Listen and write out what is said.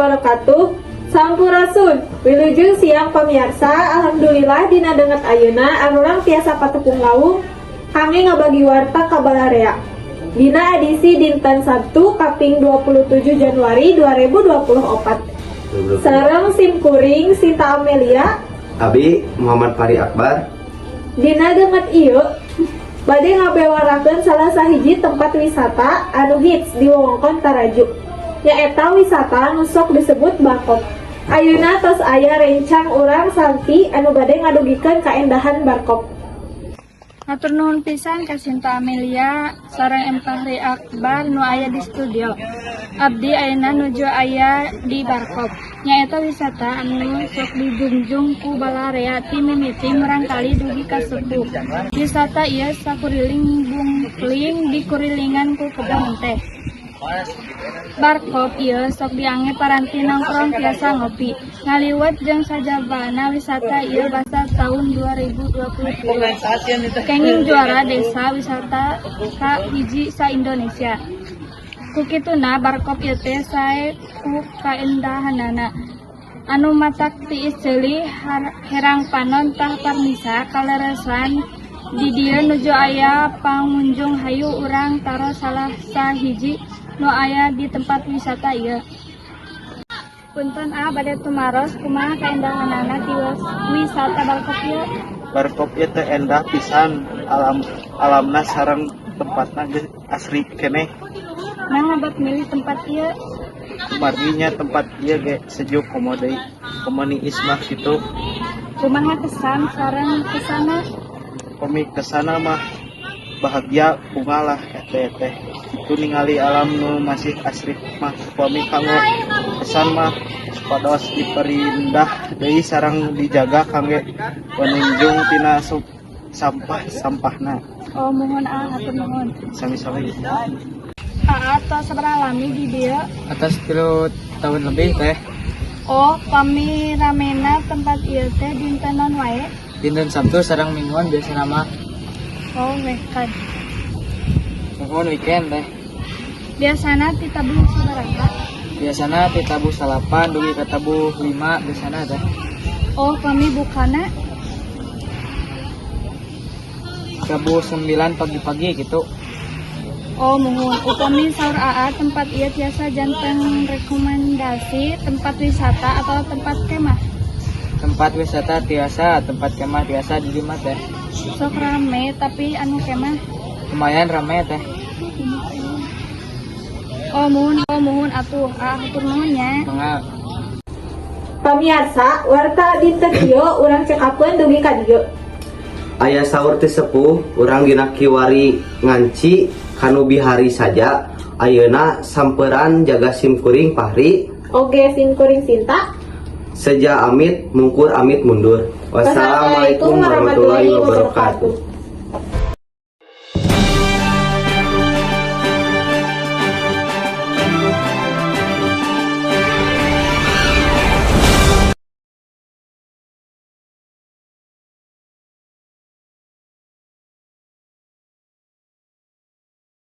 wabarakatuh. Sampurasun, wilujeng siang pamirsa. Alhamdulillah dina denget ayeuna arurang tiasa patepung lawung kami ngabagi warta kabalarea. Dina edisi dinten Sabtu kaping 27 Januari 2024. Sareng sim kuring Sinta Amelia, Abi Muhammad Fari Akbar. dina denget ieu bade ngabewarakeun salah sahiji tempat wisata anu hits di wewengkon Tarajuk, nyaeta wisata nu sok disebut Barkop. Ayeuna tos aya rencang urang sampi anu bade ngadugikeun kaendahan Barkop. Hatur nuhun pisan ka Sinta Amelia sareng M. Fahri Akbar nu aya di studio. Abdi ayeuna nuju aya di Barkop, nyaeta wisata anu sok dijunjung ku balarea ti mimiti murangkali dugi ka sepuh. Wisata ieu sakuriling bungkling dikurilingan ku kebon teh. Barkop ieu sok diange paranti nongkrong tiasa ngopi. Ngaliwat jeung sajabana wisata ieu basa tahun 2020. Kenging juara desa wisata ka hiji sa Indonesia. Kukituna Barkop ieu teh sae ku kaendahanana. Anu matak tiis ceuli herang panon tah parmisa kaleresan di dieu nuju aya pangunjung hayu urang taro salah sahiji nu aya di tempat wisata ieu. Punten bade tumaros kumaha kaendahanana ti wisata Barkop ieu. Barkop ieu teh endah pisan, alamna sareng tempatna geus asri keneh. Nah abad milih tempat ieu. Marginya tempat ieu ge sejuk komuniis mah kitu. Kumaha kesan sareng kesana? Kami kesana mah bahagia bunga lah teh. Itu ningali alam nu masih asri mah kami kanggo kesan mah pados diperindah deui sareng dijaga kangge penunjung tina sampahna. Oh mohon hatur nuhun. Sami-sami. Atau sabaraha lami di dieu? Atas 3 tahun lebih teh. Oh kami ramena tempat ieu teh dinten naon wae? Dinten Sabtu sareng Mingguan biasa nama. Oh weekend. Mohon weekend teh. Biasana ti tabuh sabaraha? Biasana ti tabuh 8 dugi ka tabuh 5 biasana teh. Oh kami bukana Tabuh 9 pagi-pagi gitu. oh mohon upami saur AA tempat ieu tiasa janten rekomendasi tempat wisata atau tempat kemah. Tempat wisata tiasa, tempat kemah tiasa di dieu teh. Sok rame tapi anu kemah Lumayan rame teh. oh mohon atuh hatur nuhun nya. Mangga. Pamirsa, warta dinten ieu urang cekapeun dugi ka dieu. Aya saur teh sepuh urang dina kiwari nganci kanu bihari saja. Ayeuna samperan jaga sim kuring Fahri. Oge sim kuring Sinta. Seja amit mungkur amit mundur. Wassalamualaikum warahmatullahi wabarakatuh.